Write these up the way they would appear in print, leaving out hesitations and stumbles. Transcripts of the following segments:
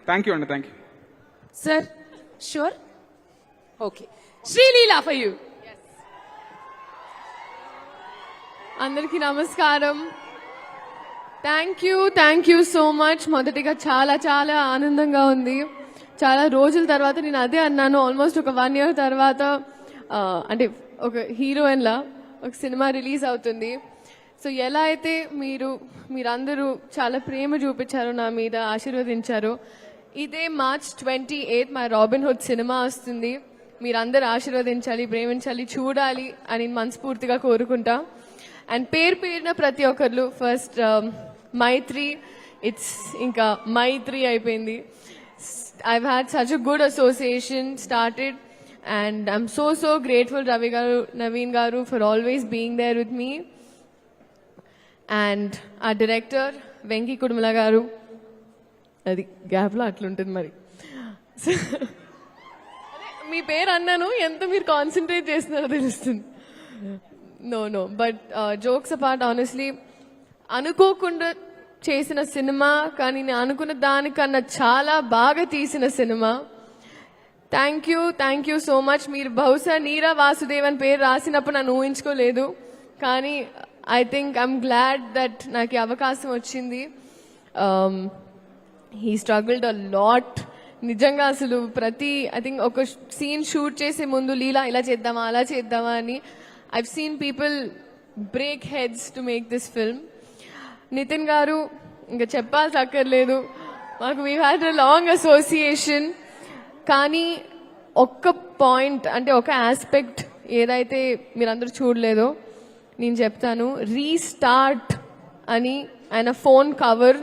Thank you అండి, thank you. Sir, sure? Okay. Sri Leela for you. అందరికి నమస్కారం. Thank you so much. మొదటిగా చాలా చాలా ఆనందంగా ఉంది. చాలా రోజుల తర్వాత నేను అదే అన్నాను, ఆల్మోస్ట్ ఒక 1 year తర్వాత అంటే ఒక హీరోయిన్ లా ఒక సినిమా రిలీజ్ అవుతుంది. సో ఎలా అయితే మీరందరూ చాలా ప్రేమ చూపించారు నా మీద, ఆశీర్వదించారు. ఇదే March 28 మా రాబిన్ హుడ్ సినిమా వస్తుంది. మీరందరూ ఆశీర్వదించాలి, ప్రేమించాలి, చూడాలి అని మనస్ఫూర్తిగా కోరుకుంటా. అండ్ పేరున ప్రతి ఒక్కరు ఫస్ట్ మైత్రి, ఇట్స్ ఇంకా మైత్రి అయిపోయింది. I've had such a good association started and I'm so grateful Ravi garu, Naveen garu for always being there with me. And our director Venki Kudumala garu, అది gap లో అట్లుంటుంది మరి. మీ పేరు అన్నాను, ఎంత మీరు కాన్సన్ట్రేట్ చేస్తున్నారో తెలుస్తుంది. No but jokes apart, honestly అనుకోకుండా చేసిన సినిమా, కానీ నేను అనుకున్న దానికన్నా చాలా బాగా తీసిన cinema. Thank you so much. మీరు బహుశా నీరా వాసుదేవ్ అని పేరు రాసినప్పుడు నన్ను ఊహించుకోలేదు, కానీ I think I'm glad that నాకు ఈ అవకాశం వచ్చింది. He struggled a lot. నిజంగా అసలు ఐ థింక్ ఒక సీన్ షూట్ చేసే ముందు లీలా ఇలా చేద్దామా అలా చేద్దామా అని I've seen people break heads to make this film. Nithin garu ఇంకా చెప్పాల్సి అక్కర్లేదు, మాకు we had a long association. కానీ ఒక్క పాయింట్ అంటే ఒక ఆస్పెక్ట్ ఏదైతే మీరందరూ చూడలేదో నేను చెప్తాను. రీస్టార్ట్ అని ఆయన phone cover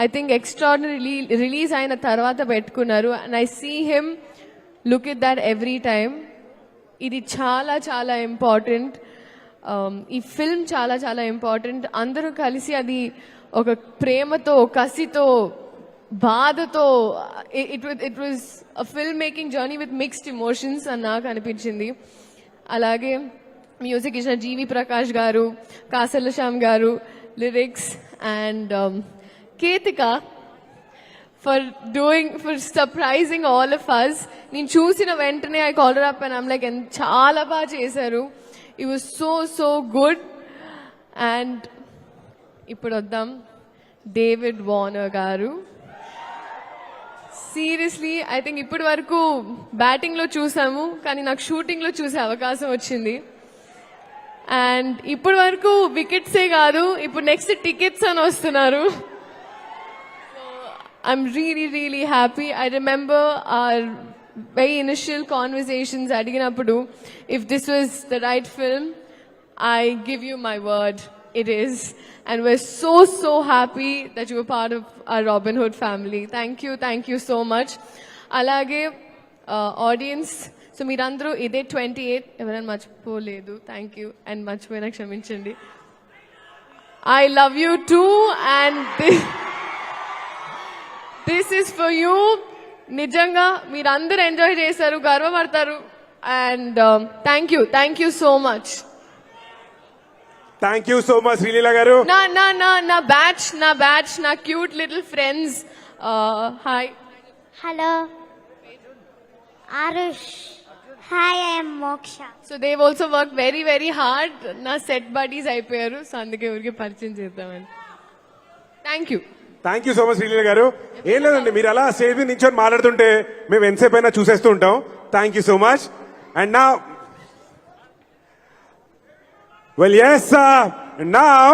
I think extraordinary release అయిన తర్వాత పెట్టుకున్నారు. And I see him look it that every time. ఇది చాలా చాలా ఇంపార్టెంట్. ఈ ఫిల్మ్ చాలా చాలా ఇంపార్టెంట్. అందరూ కలిసి అది ఒక ప్రేమతో, కసితో, బాధతో, it was a film making journey with mixed emotions అని నాకు అనిపించింది. అలాగే మ్యూజిక్ ఇచ్చిన జీవి ప్రకాష్ గారు, Kasarla Shyam garu, lyrics, and Ketika for surprising all of us. నేను చూసిన వెంటనే I call her up and I'm like చాలా బాగా చేశారు. It was so good. And ఇప్పుడు వద్దాం David Warner garu. Seriously I think ఇప్పటి వరకు బ్యాటింగ్ లో చూసాము, కానీ నాకు షూటింగ్ లో చూసే అవకాశం వచ్చింది. అండ్ ఇప్పటి వరకు వికెట్సే కాదు, ఇప్పుడు నెక్స్ట్ టికెట్స్ అని వస్తున్నారు. I'm really happy. I remember our very initial conversations అడిగినప్పుడు, if this was the right film, I give you my word, it is. And we're so happy that you were part of our Robin Hood family. Thank you so much. అలాగే audience, so మీరందరూ ఇదే 28 ఎవరైనా మర్చిపోలేదు, thank you. And మర్చిపోయినా క్షమించండి. I love you too, and this is for you. నిజంగా మీరందరూ enjoy చేశారు, గర్వపడతారు. And thank you so much. Thank you so much Sreeleela garu. నా బ్యాచ్ నా cute little friends. Hi. Hello Aarush. Hi, I am Moksha. So they also work very hard. నా set buddies అయిపోయారు, సో అందుకే ఊరికి పరిచయం చేద్దామని. Thank you so much Sreeleela garu. ఏం లేదండి, మీరు అలా స్టేజ్ మీద నించొని మాట్లాడుతుంటే మేము ఎంతసేపు అయినా చూసేస్తూ ఉంటాం. Thank you so much. And నా వెల్ ఎస్ నౌ